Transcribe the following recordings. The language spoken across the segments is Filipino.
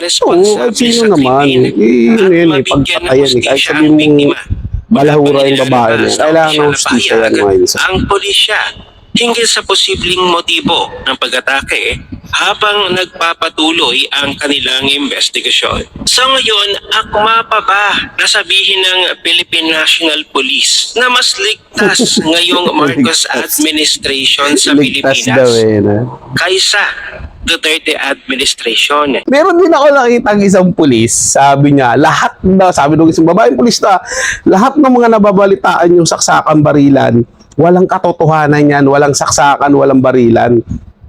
responsable sino sa naman. krimen at Yun, mabigyan ng pagpatayan. Kahit hustisya sabihin ang mo, biktima. malahura yung babae niya. Sa Kailangan opisyal ng na hustisya pahayag, yan, mga insan. ang pulisya hinggil sa posibleng motibo ng pag-atake habang nagpapatuloy ang kanilang investigasyon. So ngayon, akma pa ba na sabihin ng Philippine National Police na mas ligtas ngayong Marcos administration sa Ligtas daw Pilipinas kaysa Duterte administration? meron din ako nakita ng isang pulis, sabi niya, sabi ng isang babaeng pulis na, lahat ng mga nababalitaan yung saksakan barilan, walang katotohanan yan, walang saksakan, walang barilan.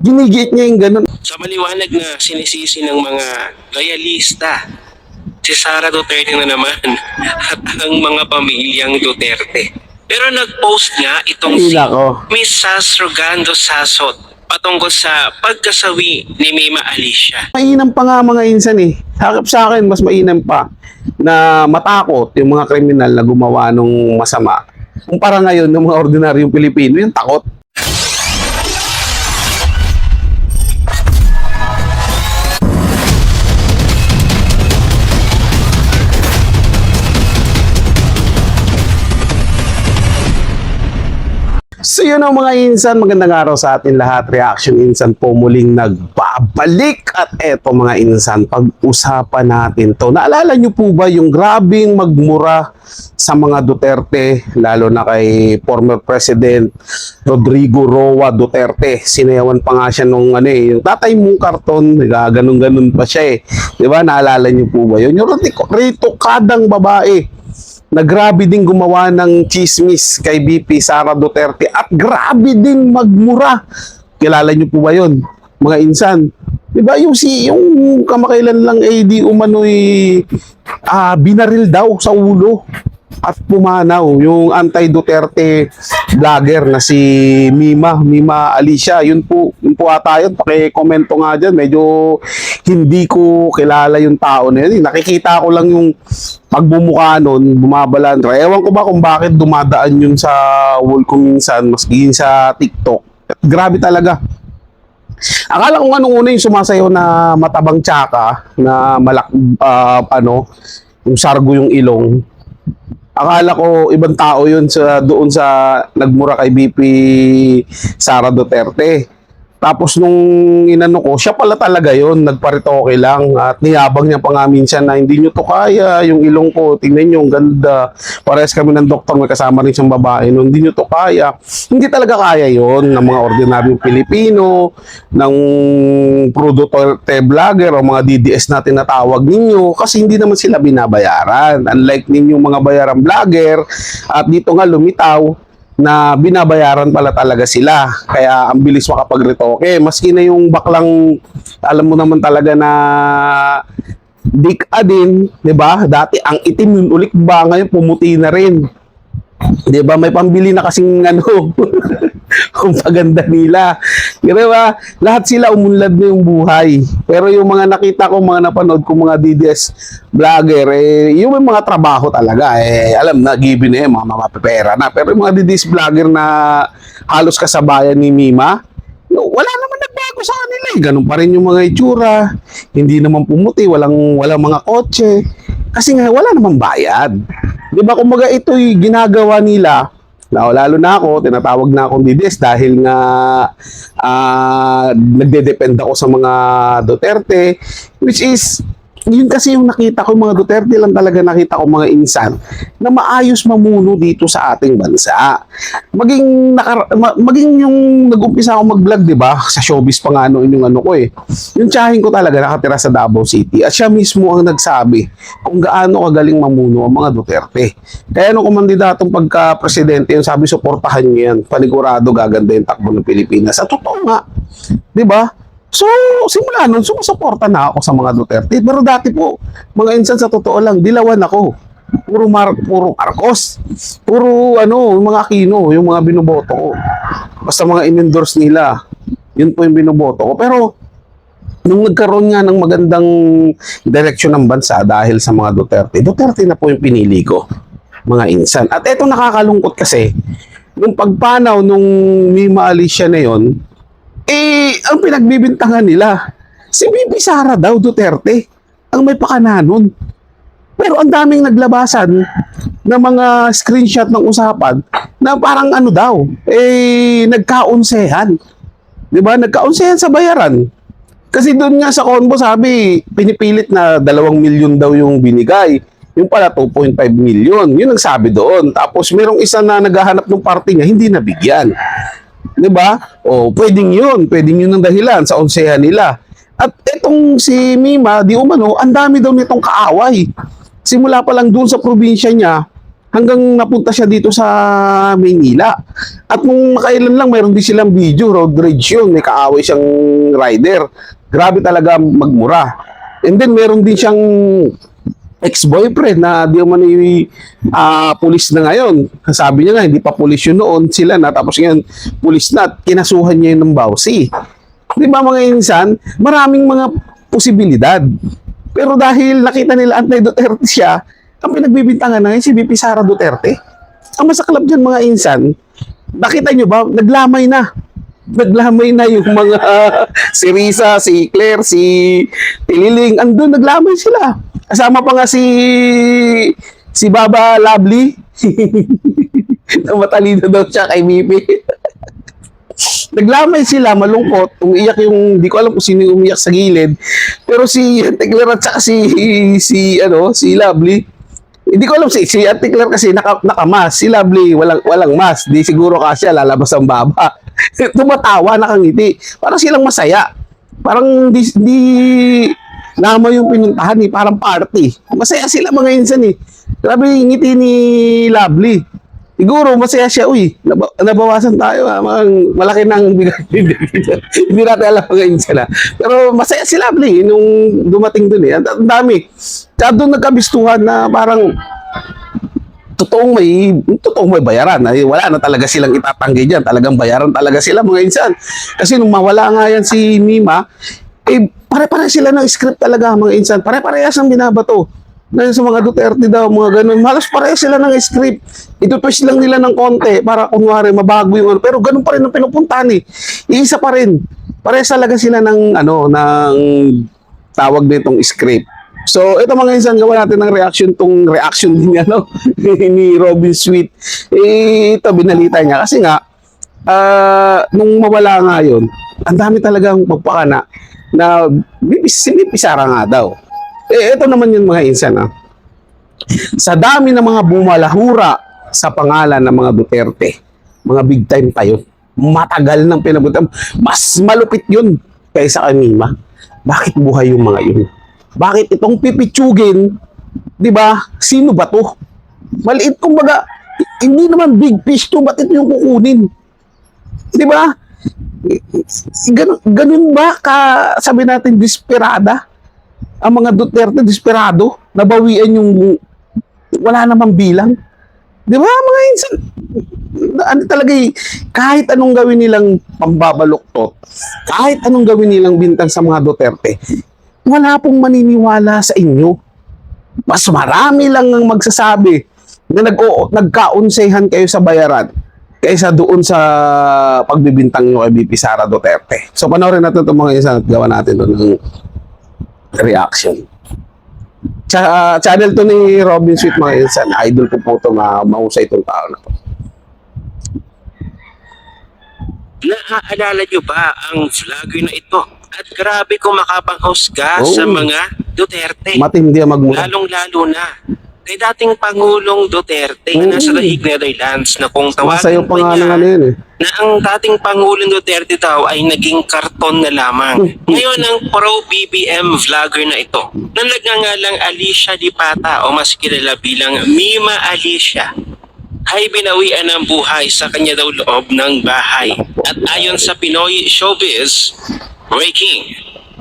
Ginigit niya yung ganun. Sa maliwanag na sinisisi ng mga loyalista, si Sara Duterte na naman at ang mga pamilyang Duterte. Pero nag-post nga itong si Miss Sas Rogando Sasot patungkol sa pagkasawi ni Mima Alicia. Mainam pa nga mga insan Hakap sa akin, mas mainam pa na matakot yung mga kriminal na gumawa ng masama. Kumpara ngayon ng mga ordinaryong Pilipino, yung takot. So yun ang mga insan, magandang araw sa atin lahat. Reaction Insan po muling nagbabalik. At eto mga insan, pag-usapan natin to. Naalala nyo po ba yung grabing magmura sa mga Duterte, lalo na kay former President Rodrigo Roa Duterte? Sinayawan pa nga siya nung yung tatay mong karton, ganun-ganun pa siya Diba? Naalala nyo po ba yun? Yung retokadang babae na grabe din gumawa ng chismis kay VP Sara Duterte at grabe din magmura. Kilala niyo po ba yun, mga insan? Diba yung kamakailan lang di umano'y binaril daw sa ulo at pumanaw yung anti-Duterte vlogger na si Mima Alicia. Yun po ata yun. Paki-komento nga dyan. Medyo hindi ko kilala yung tao na yun. Nakikita ko lang yung pagbumukha nun, bumabalandra. Ewan ko ba kung bakit dumadaan yun sa wall ko minsan, maski sa TikTok. Grabe talaga. Akala ko nga nung una yung sumasayaw na matabang tsaka, na yung sargo yung ilong. Akala ko ibang tao yun doon sa nagmura kay BP Sara Duterte. Tapos nung inano ko, siya pala talaga yun, nagparitoke lang at niyabang niya pa nga minsan na hindi nyo to kaya, yung ilong ko, tingnan nyo, ang ganda. Parehas kami ng doktor, may kasama rin siyang babae, no, hindi nyo to kaya. Hindi talaga kaya yun ng mga ordinaryong Pilipino, ng Duterte vlogger o mga DDS natin na tawag ninyo kasi hindi naman sila binabayaran. Unlike ninyong mga bayaran vlogger at dito nga lumitaw na binabayaran pala talaga sila. Kaya ang bilis makapag-retoke. Maski na yung baklang, alam mo naman talaga na din, 'di ba? Dati ang itim yung ulik ba, ngayon pumuti na rin. 'Di ba? May pambili na kasing kung paganda nila. Di ba? Lahat sila umunlad na yung buhay. Pero yung mga nakita ko, mga napanood ko, mga DDS vlogger, yung mga trabaho talaga, alam na, given mga mapapera na. Pero yung mga DDS vlogger na halos kasabayan ni Mima, wala naman nagbago sa kanila Ganun pa rin yung mga itsura. Hindi naman pumuti, walang mga kotse. Kasi nga, wala namang bayad. Di ba? Kumbaga ito'y ginagawa nila. Lalo na ako, tinatawag na akong DDS dahil nga nagde-depend ako sa mga Duterte, which is, yun kasi yung nakita ko, mga Duterte lang talaga nakita ko mga insan na maayos mamuno dito sa ating bansa. Maging yung nag-umpisa ako mag-vlog, di ba? Sa showbiz pa nga yung yung tiyahin ko talaga nakatira sa Davao City at siya mismo ang nagsabi kung gaano kagaling mamuno ang mga Duterte. Kaya nung kumandidatong pagka-presidente, yung sabi, suportahan niyo yan. Panigurado gaganda yung takbo ng Pilipinas. At totoo nga, di ba? So, simula nun, sumusuporta na ako sa mga Duterte. Pero dati po, mga insan, sa totoo lang, dilawan ako. Puro Marcos. Puro mga Aquino, yung mga binoboto ko. Basta mga in-endorse nila, yun po yung binoboto ko. Pero, nung nagkaroon nga ng magandang direksyon ng bansa dahil sa mga Duterte na po yung pinili ko, mga insan. At eto nakakalungkot kasi, nung pagpanaw nung Mima Alicia na yon, ang pinagbibintangan nila, si Bibi Sara daw Duterte. ang may pakana nun. Pero ang daming naglabasan ng mga screenshot ng usapan na parang ano daw, nagkaunsehan. 'Di ba? Nagkaunsehan sa bayaran. Kasi doon nga sa Convo sabi, pinipilit na 2 milyon daw yung binigay. Yung pala 2.5 million. Yun ang sabi doon. Tapos merong isa na naghahanap ng party niya, hindi nabigyan. 'Di ba? O pwedeng yun ang dahilan sa onsehan nila. At itong si Mima, di umano, ang dami daw nitong kaaway. Simula pa lang doon sa probinsya niya, hanggang napunta siya dito sa Maynila. At nung makailan lang, mayroon din silang video, road rage yun, may kaaway siyang rider. Grabe talaga magmura. And then meron din siyang ex-boyfriend na di man pulis na ngayon. Sabi niya nga, hindi pa pulis yun noon, sila na, tapos ngayon pulis na at kinasuhan niya yun ng bawsi. Di ba mga insan, maraming mga posibilidad. Pero dahil nakita nila anti-Duterte siya, ang pinagbibintangan na ngayon si VP Sara Duterte. Ang masaklap dyan mga insan, nakita nyo ba, naglamay na. Naglamay na yung mga si Risa, si Claire, si Tililing, andun naglamay sila. Kasama pa nga si Baba Lovely. Na matalino daw siya kay VP. Naglamay sila, malungkot, umiiyak yung, di ko alam kung sino yung umiyak sa gilid, pero si Antikler at saka si Lovely, hindi ko alam si Antikler kasi nakamas, si Lovely walang mas, di siguro kasi lalabas ang baba. Tumatawa, nakangiti, parang silang masaya, parang di nama yung pinuntahan parang party, masaya sila mga insan grabe yung ngiti ni Lovely. Siguro, masaya siya, nabawasan tayo, malaki nang bigay. Hindi natin alam ngayon sila. Pero masaya si Lovely nung dumating dun Ang dami. Kaya doon nagkabistuhan na parang totoong may bayaran. Wala na talaga silang itatanggi dyan. Talagang bayaran talaga sila mga insan. Kasi nung mawala nga yan si Mima, pare-pare sila ng script talaga mga insan. Pare-parehas ang binabato. Na sa mga Duterte daw, mga ganun. Malas pareho sila ng script. Ito-twist lang nila ng konti para kunwari mabago yung Pero ganun pa rin ang pinupuntahan Iisa pa rin. Parehas talaga sila ng tawag nitong script. So, ito mga insan, gawa natin ng reaction din ni Robin Sweet. Ito, binalita niya. Kasi nga, nung mawala nga yun, ang dami talagang magpakana na sinipisara nga daw. Ito naman yung mga insan Sa dami ng mga bumalahura sa pangalan ng mga Duterte, mga big time tayo, matagal nang pinabutan, mas malupit yun kaysa kay Mima. Bakit buhay yung mga yun? Bakit itong pipitsugin, di ba? Sino ba to? Maliit kumbaga, hindi naman big fish to, ba't ito yung kukunin? Di ba? Ganun ba sabi natin, desperada? Ang mga Duterte, desperado, nabawian yung wala namang bilang. Di ba, mga insan? Talaga kahit anong gawin nilang pambabaluktot, kahit anong gawin nilang bintang sa mga Duterte, wala pong maniniwala sa inyo. Mas marami lang ang magsasabi na nagkaunsehan kayo sa bayaran kaysa doon sa pagbibintang nyo kay VP Sara Duterte. So, panoorin natin itong mga insan at gawa natin doon ng reaction. Channel to ni Robin Sweet mga insan. Idol ko po ito, mahusay itong tao na to. Naaalala nyo ba ang vlogger na ito? At grabe kung makapanghusga sa mga Duterte. Matindi ang magmula. Lalong-lalo na kay dating Pangulong Duterte na nasa Lahig Netherlands na kung Masayo tawagan pa pa nga niya yun na ang dating Pangulong Duterte daw ay naging karton na lamang. Ngayon ang pro-BBM vlogger na ito, na nagngangalang Alicia Lipata o mas kilala bilang Mima Alicia, ay binawian ng buhay sa kanya daw loob ng bahay. At ayon sa Pinoy Showbiz, breaking,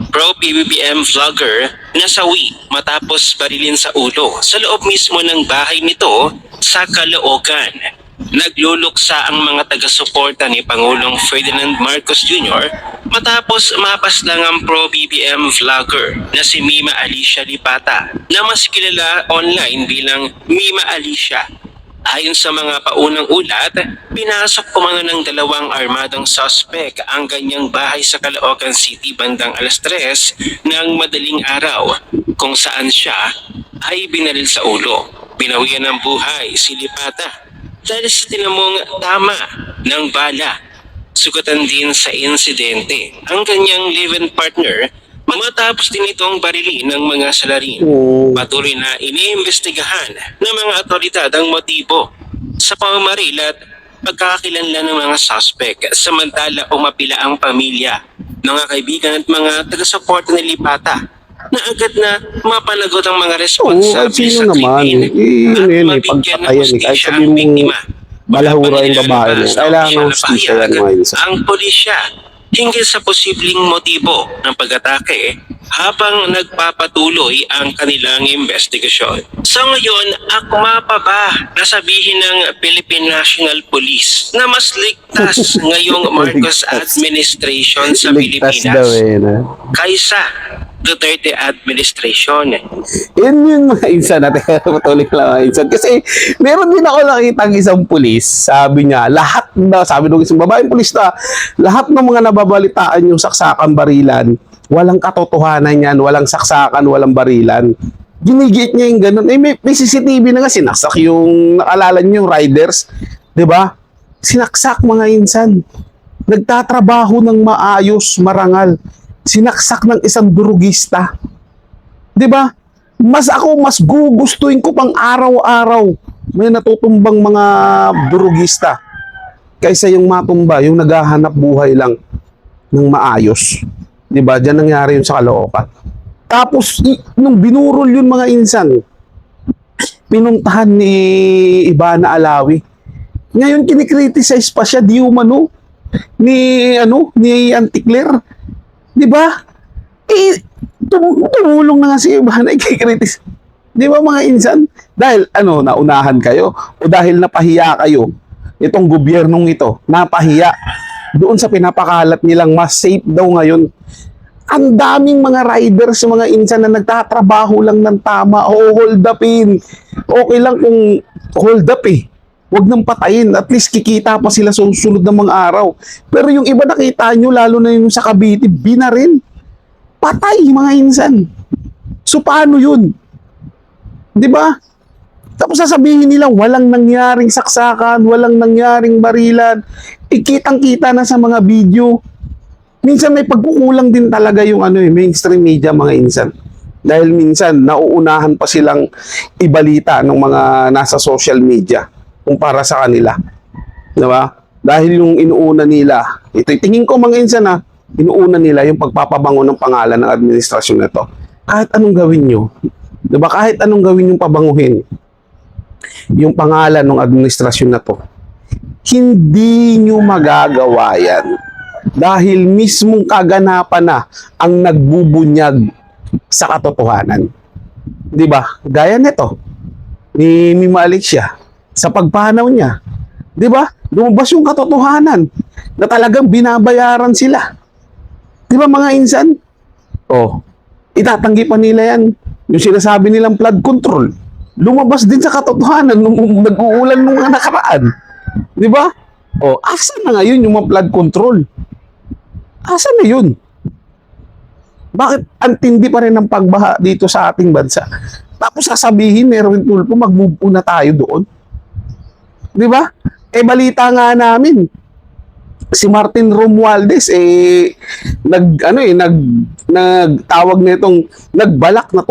pro-BBM vlogger nasawi matapos barilin sa ulo sa loob mismo ng bahay nito sa Caloocan. Nagluluksa ang mga taga-suporta ni Pangulong Ferdinand Marcos Jr. matapos mapas lang ang pro-BBM vlogger na si Mima Alicia Lipata na mas kilala online bilang Mima Alicia. Ayon sa mga paunang ulat, pinasok umano ng dalawang armadong suspect ang ganyang bahay sa Caloocan City bandang alas 3 ng madaling araw, kung saan siya ay binaril sa ulo. Binawian ng buhay si Lipata dahil sa tinamong tama ng bala. Sugatan din sa insidente ang kanyang live-in partner matapos din itong barilin ng mga salarin. Patuloy na iniimbestigahan ng mga otoridad ang motibo sa pamamaril at pagkakakilanlan ng mga suspect, samantala umapila ang pamilya, mga kaibigan at mga taga-suporta ni Lipata na agad na mapanagot ang mga responsable sino sa naman? krimen at Yun, mabigyan ng pagpatayan. Kahit hustisya sabihin ang mo, biktima. malahura yung babae mo. Sa Kailangan ng opisyal na hustisya yan, pahayag, mga insan. ang pulisya hinggil sa posibleng motibo ng pag-atake habang nagpapatuloy ang kanilang investigasyon. So ngayon, akma pa ba na sabihin ng Philippine National Police na mas ligtas ngayong Marcos Ligtas. administration sa Ligtas daw Pilipinas eh. kaysa Duterte administration? Yun yung mga insan natin. Patuloy lang mga insan. Kasi meron din ako nakita ng isang pulis. Sabi niya, lahat na, sabi ng isang babaeng pulis na, lahat ng mga nababalitaan yung saksakan barilan, walang katotohanan yan, walang saksakan, walang barilan. Ginigit niya yung ganun. Eh, may CCTV na nga, sinaksak yung, nakalala niyo yung riders. 'Di ba? Sinaksak mga insan. Nagtatrabaho ng maayos, marangal. Sinaksak ng isang durugista. 'Di ba? Mas gugustuhin ko pang araw-araw may natutumbang mga durugista kaysa yung matumba, yung naghahanap buhay lang ng maayos. 'Di ba? Diyan nangyari yun sa Caloocan. Tapos nung binurol yun mga insan, pinuntahan ni Ivana Alawi. Ngayon kinikriticize pa siya di umano ni Auntie Claire. 'Di ba? Eh, tumulong na nga si Ivana, ikikritis. 'Di ba mga insan? Dahil naunahan kayo o dahil napahiya kayo itong gobyernong ito, napahiya doon sa pinapakalat nilang mas safe daw ngayon. Ang daming mga riders, mga insan na nagtatrabaho lang ng tama o hold upin. Okay lang kung hold up eh. Huwag nang patayin. At least kikita pa sila sa susunod ng mga araw. Pero yung iba nakita nyo, lalo na yung sa Cavite, binarin. Patay, mga insan. So, paano yun? Di ba? Tapos sasabihin nila, walang nangyaring saksakan, walang nangyaring barilan. Ikitang-kita na sa mga video. Minsan may pagkukulang din talaga yung mainstream media, mga insan. Dahil minsan, nauunahan pa silang ibalita ng mga nasa social media kumpara sa kanila. Diba? Dahil yung inuuna nila, ito tingin ko mga insan inuuna nila yung pagpapabango ng pangalan ng administrasyon na to. Kahit anong gawin nyo, diba? Kahit anong gawin yung pabanguhin, yung pangalan ng administrasyon na to, hindi nyo magagawa yan. Dahil mismong kaganapan na ang nagbubunyag sa katotohanan. Diba? Gaya nito, ni Mima Alexia, sa pagpanaw niya, di ba? Lumabas yung katotohanan na talagang binabayaran sila. Di ba mga insan? Itatanggi pa nila yan. Yung sinasabi nilang flood control, lumabas din sa katotohanan nung nag-uulan ng mga nakaraan. Di ba? Asa na ngayon yung mga flood control? Asa na yun? Bakit ang tindi pa rin ng pagbaha dito sa ating bansa? Tapos sasabihin, meron tulpo, mag-move na tayo doon. Di ba? Balita nga namin, si Martin Romualdez nagtawag nitong nagbalak na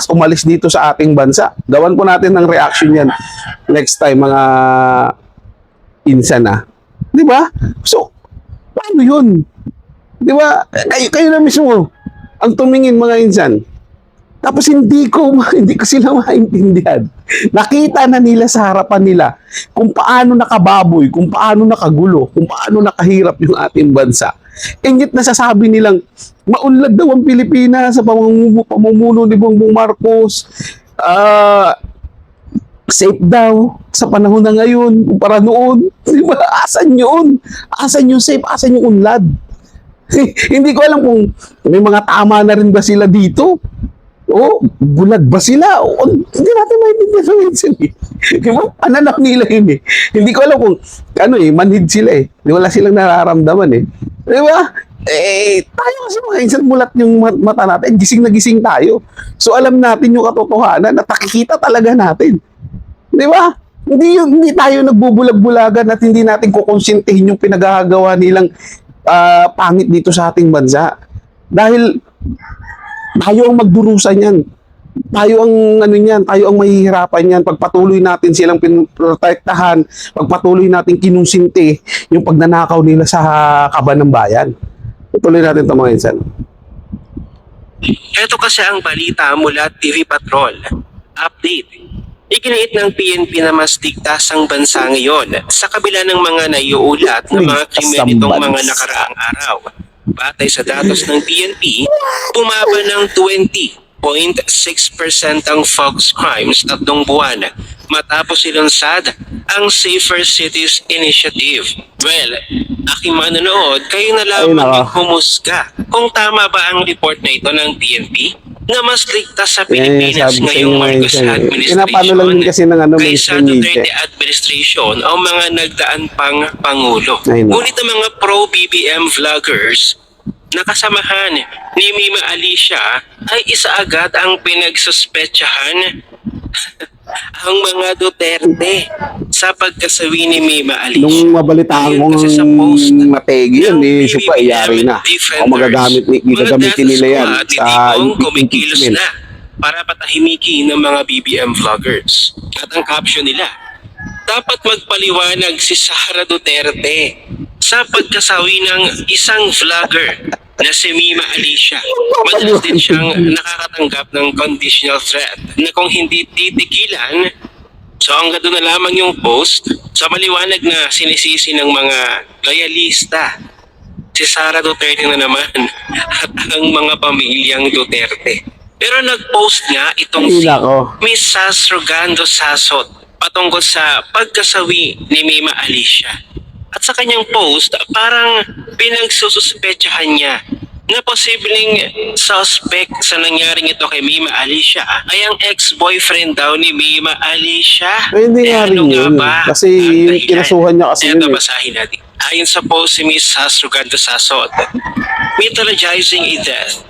umalis dito sa ating bansa. Gawan po natin ng reaction yan next time, mga insan Di ba? So, paano yun? Di ba? Kayo na mismo ang tumingin, mga insan. Tapos hindi ko sila maintindihan. Nakita na nila sa harapan nila kung paano nakababoy, kung paano nakagulo, kung paano nakahirap yung ating bansa. Ingit nasasabi nilang maunlad daw ang Pilipinas sa pamumuno ni Bongbong Marcos. Safe daw sa panahon na ngayon kumpara noon. Di ba? Asan yun? Asan yung safe? Asan yung unlad? Hindi ko alam kung may mga tama na rin ba sila dito. O, bulag ba sila? O, hindi natin maintindihan sa minsan eh. Di ba? Anak nila yun eh. Hindi ko alam kung, manhid sila eh. Wala silang nararamdaman eh. Di ba? Tayo kasi mga insan, mulat yung mata natin. Gising na gising tayo. So, alam natin yung katotohanan at nakikita talaga natin. Di ba? Hindi tayo nagbubulag-bulagan at hindi natin kukonsintihin yung pinagagawa nilang pangit dito sa ating bansa. Dahil tayo ang magdurusan yan. Tayo ang tayo ang mahihirapan yan. Pagpatuloy natin silang pinrotektahan, pagpatuloy natin kinunsinti yung pagnanakaw nila sa kaban ng bayan. Tuloy natin ito mga insan. Ito kasi ang balita mula TV Patrol. Update. Iginiit ng PNP na mas ligtas ang bansa ngayon sa kabila ng mga naiuulat ng mga krimen nitong mga nakaraang araw. Batay sa datos ng PNP, bumaba ng 20.6% ang Fox crimes tatlong buwan matapos ilunsad ang Safer Cities Initiative. Well, aking manonood, kayo na lamang humusga kung tama ba ang report na ito ng PNP na mas ligtas sa Pilipinas ngayong Marcos administration lang din kasi ng kaysa Duterte administration o mga nagdaan pang Pangulo. Ngunit ang mga pro-BBM vloggers na kasamahan ni Mima Alicia ay isa agad ang pinagsuspetsahan ang mga Duterte sa pagkasawi ni Mima Alicia. Nung mabalitaan kong mategi yun, siya pa iyari na. O gagamitin nila yan sa impeachment. Para patahimikin ng mga BBM vloggers. At ang caption nila, dapat magpaliwanag si Sara Duterte sa pagkasawi ng isang vlogger na si Mima Alicia. Madalas din siyang nakakatanggap ng conditional threat na kung hindi titigilan, so hanggang doon na lamang yung post, so maliwanag na sinisisi ng mga loyalista si Sara Duterte na naman at ang mga pamilyang Duterte. Pero nag-post nga itong si Miss Sasrogando Sasot patungkol sa pagkasawi ni Mima Alicia. At sa kanyang post, parang pinagsususpetsahan niya na posibleng suspect sa nangyaring ito kay Mima Alicia ay ang ex-boyfriend daw ni Mima Alicia. Hindi nga rin yun. Kasi yung kinasuhan niya kasi yun. Basahin natin. Ayon sa post si Miss Sasrogando Sasot, mythologizing a death.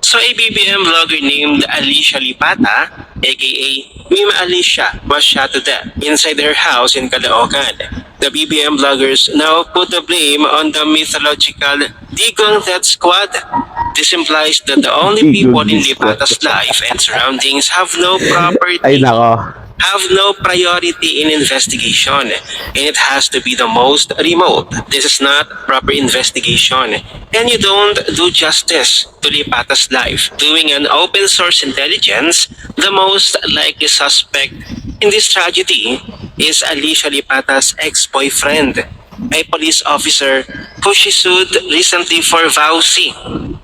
So a BBM vlogger named Alicia Lipata, aka Mima Alicia, was shot to death inside her house in Caloocan. The BBM vloggers now put the blame on the mythological Digong Death Squad. This implies that the only people in Lipata's life and surroundings have no priority in investigation, and it has to be the most remote. This is not proper investigation, and you don't do justice to Lipata's life. Doing an open source intelligence, the most likely suspect in this tragedy is Alicia Lipata's ex-boyfriend, a police officer who she sued recently for vouching.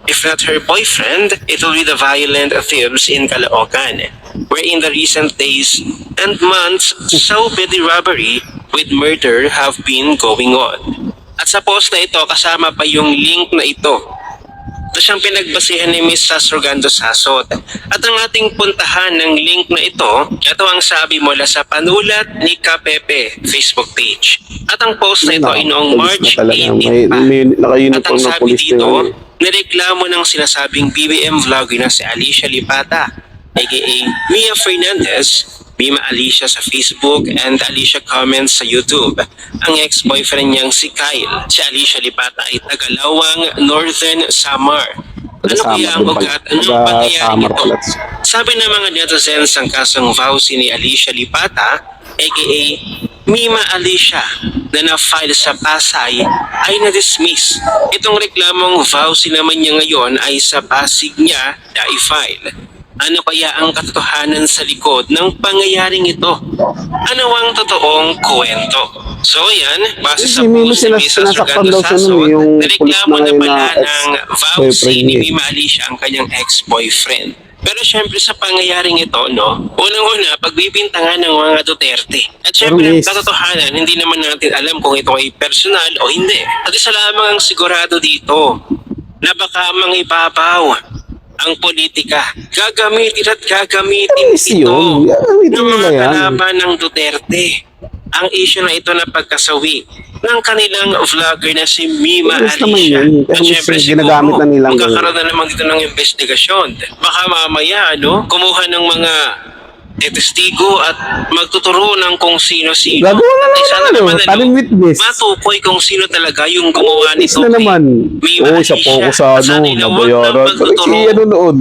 If not her boyfriend, it will be the violent thieves in Caloocan, where in the recent days and months, so petty robbery with murder have been going on. At sa post na ito, kasama pa yung link na ito. Ito siyang pinagbasihan ni Ms. Sasrogando Sasot. At ang ating puntahan ng link na ito ang sabi mula sa panulat ni Kapepe Facebook page. At ang post na ito ay noong March 18 pa. At ang sabi dito, nireklamo ng sinasabing BBM vlogger na si Alicia Lipata, aka Mia Fernandez, Mima Alicia sa Facebook and Alicia comments sa YouTube. Ang ex-boyfriend niyang si Kyle, si Alicia Lipata ay tagalawang Northern Samar. Ano kaya ang ugat? Anong pangyayari ito? Sabi ng mga netizens ang kasong vowsy ni Alicia Lipata, aka Mima Alicia, na na-file sa Pasay ay na-dismiss. Itong reklamong vowsy naman niya ngayon ay sa Pasig niya na i-file. Ano kaya ang katotohanan sa likod ng pangyayaring ito? Ano ang totoong kwento? So yan, base sa post ni Ms. Sasrogando Sasot, nireklamo na pala ng vowsy ni Mima Alicia ang kanyang ex-boyfriend. Pero syempre sa pangyayaring ito, unang-una, pagbibintangan ng mga Duterte. At syempre, ang katotohanan, hindi naman natin alam kung ito ay personal o hindi. At isa lamang ang sigurado dito, na baka mangibabaw ang politika. Gagamitin at gagamitin Yes, ito yun. Gagamitin ng nila mga yan. kalaban ng Duterte. Ang issue na ito na pagkasawi ng kanilang vlogger na si Mima Yes naman Alicia. yun. At Pero syempre mas siguro, ginagamit na nilang magkakaroon na naman dito ng investigasyon. Baka mamaya, kumuha ng mga testigo at magtuturo ng kung sino-sino. Gagawa na At naman sana ano, naman, taning witness. matukoy kung sino talaga yung gumawa Yes nito. na naman. Mima Siya po Alicia. ako sa At sana huwag nabayaran. nang magtuturo Si ano noon,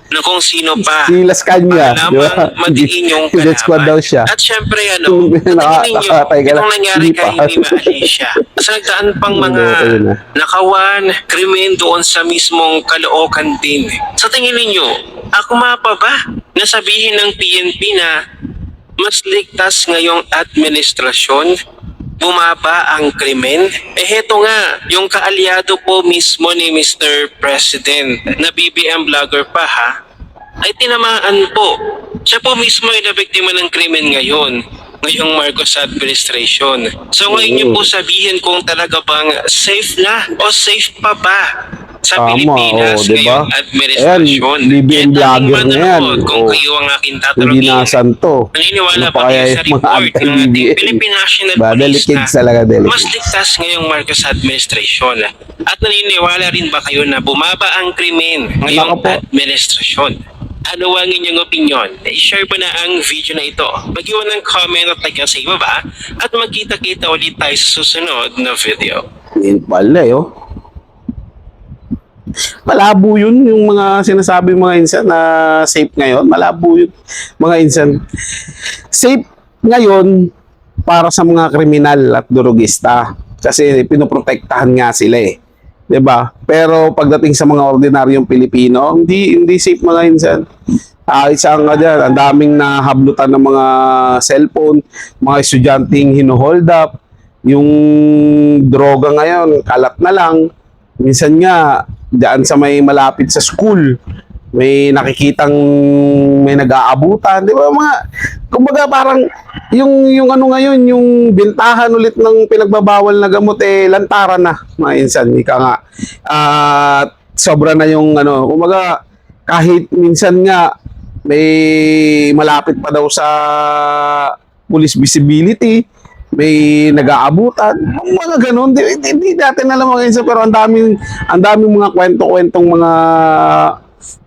na kung sino pa si Las Caña. para Di ba? lamang maging yung Death squad daw siya. At syempre, Yung tingnan ninyo, nakakatay ka itong lang. nangyari Hindi kay pa. Mima Alicia. Sa nagdaan pang mga Okay na. nakawan, krimen doon sa mismong Caloocan din. Sa tingin ninyo, akma pa ba na sabihin ng PNP na mas ligtas ngayong administrasyon? Bumaba ang krimen? Heto nga, yung kaalyado po mismo ni Mr. President na BBM vlogger pa ay tinamaan po. Siya po mismo ay nabiktima ng krimen ngayong Marcos administration. So ngayon niyo po sabihin kung talaga bang safe na o safe pa ba sa Tama, Pilipinas diba? ngayong administrasyon. Ayan, BBM vlogger na yan. Kung kayo ang aking Hindi tatanungin. nasanto. Naniniwala Ano ba pa kayo kaya sa yung mga report ng ating anti-BBM? Philippine National Ba, Police delikids na talaga, delikids. mas ligtas ngayong Marcos administration? At naniniwala rin ba kayo na bumaba ang krimen ngayong Nako po. administrasyon? Ano ang inyong opinion? I-share mo na ang video na ito. Mag-iwan ng comment at like sa ibaba at magkita-kita ulit tayo sa susunod na video. Yun pala oh. Malabo yun yung mga sinasabi mga insan na safe ngayon. Malabo yun mga insan. Safe ngayon para sa mga kriminal at durugista. Kasi pinoprotektahan nga sila eh. 'Di ba? Pero pagdating sa mga ordinaryong Pilipino, hindi safe mga insan. Isang nga dyan, ang daming nahablutan ng mga cellphone, mga estudyanteng hino-hold up, yung droga ngayon, kalat na lang. Minsan nga, diyan sa may malapit sa school, may nakikitang may nag-aabutan, di ba mga, kumbaga parang, yung ano ngayon, yung bintahan ulit ng pinagbabawal na gamot, lantaran na, mga insan, ika nga. At sobra na yung ano, kumbaga, kahit minsan nga, may malapit pa daw sa police visibility, may nag-aabutan, mga ganun. Hindi natin alam mga insan, pero ang daming mga kwento-kwentong mga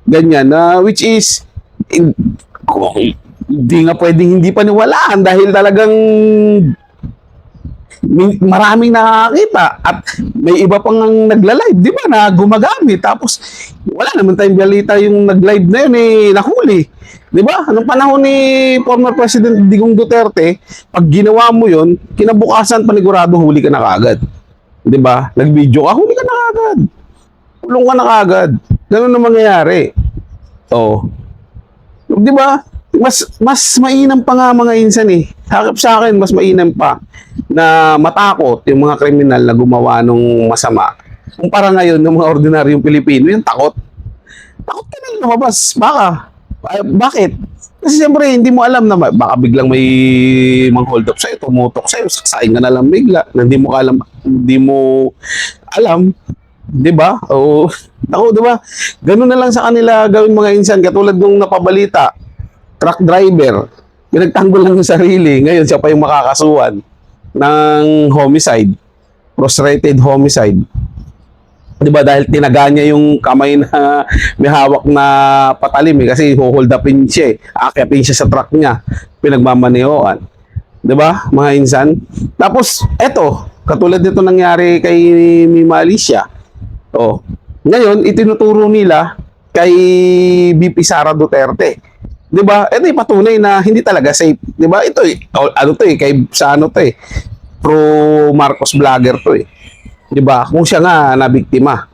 ganyan, which is, hindi nga pwedeng hindi paniwalaan dahil talagang maraming nakakita at may iba pang nagla-live, di ba, na gumagamit. Tapos, wala naman tayong balita yung nag-live na yun, nahuli. Di ba? Anong panahon ni former President Digong Duterte, pag ginawa mo yun, kinabukasan panigurado, huli ka na kagad. Di ba? Nag-video ka, huli ka na kagad. Kulong ka na kagad. Ganun na mangyayari. Oh. Di ba? Mas mainam pa nga mga insan eh. Hakap sa akin, mas mainam pa na matakot yung mga kriminal na gumawa ng masama. Kumpara ngayon ng mga ordinaryong Pilipino, yung takot. Takot ka na lumabas. Bakit? Kasi siyempre, hindi mo alam na baka biglang may mang-hold up sa'yo, tumutok sa'yo, saksain ka na lang bigla, na hindi mo alam. Di ba? O, ako, di ba? Ganun na lang sa kanila gawin mga insan, katulad nung napabalita, truck driver, pinagtanggol lang yung sarili, ngayon siya pa yung makakasuhan ng homicide, frustrated homicide. Di ba? Dahil tinaga niya yung kamay na may hawak na patalim kasi hold upin siya aakyatin siya sa truck niya, pinagmamanehoan. Di ba, mga insan? Tapos, eto, katulad nito nangyari kay Mima Alicia. Oh, ngayon, itinuturo nila kay BP Sara Duterte. 'Di ba? Ito ay patunay na hindi talaga safe. 'Di ba? Ito kay sa ano to pro Marcos vlogger to 'Di ba? Kung siya nga nabiktima.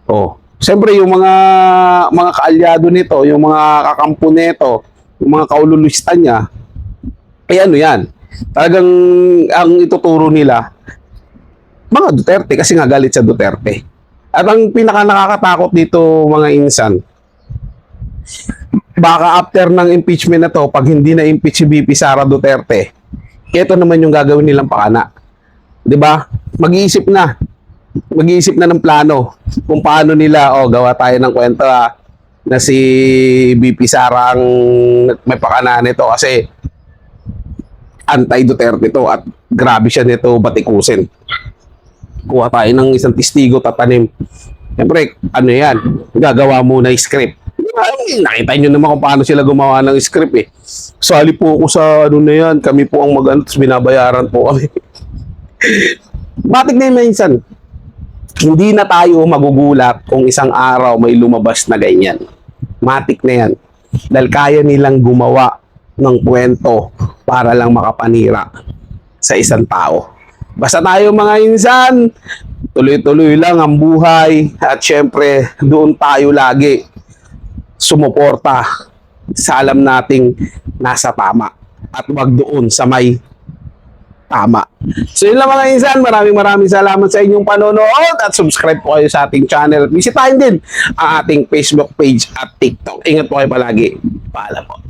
Oh, siyempre yung mga kaalyado nito, yung mga kakampo nito, yung mga kaululusta niya, ano 'yan? Talagang ang ituturo nila mga Duterte kasi nga galit sa Duterte. At ang pinaka nakakatakot dito mga insan, baka after ng impeachment na to, pag hindi na impeach si BP Sara Duterte, ito naman yung gagawin nilang pakana. 'Di ba? Mag-iisip na ng plano kung paano nila gawa tayo ng kwento na si BP Sara ang may pakana nito kasi anti-Duterte to at grabe siya nito batikusin. Kuha tayo ng isang testigo tatanim. Siyempre, ano yan, gagawa muna yung script. Ay, nakita nyo naman kung paano sila gumawa ng script eh. Sali po ako sa ano na yan, kami po ang binabayaran po kami. Matik na yun minsan. Hindi na tayo magugulat kung isang araw may lumabas na ganyan. Matik na yan. Dahil kaya nilang gumawa ng kwento para lang makapanira sa isang tao. Basta tayo mga insan, tuloy-tuloy lang ang buhay at syempre doon tayo lagi sumuporta sa alam nating nasa tama at wag doon sa may tama. So yun lang mga insan, maraming salamat sa inyong panonood at subscribe po kayo sa ating channel. Bisitahin din ang ating Facebook page at TikTok. Ingat po kayo palagi. Paalam po.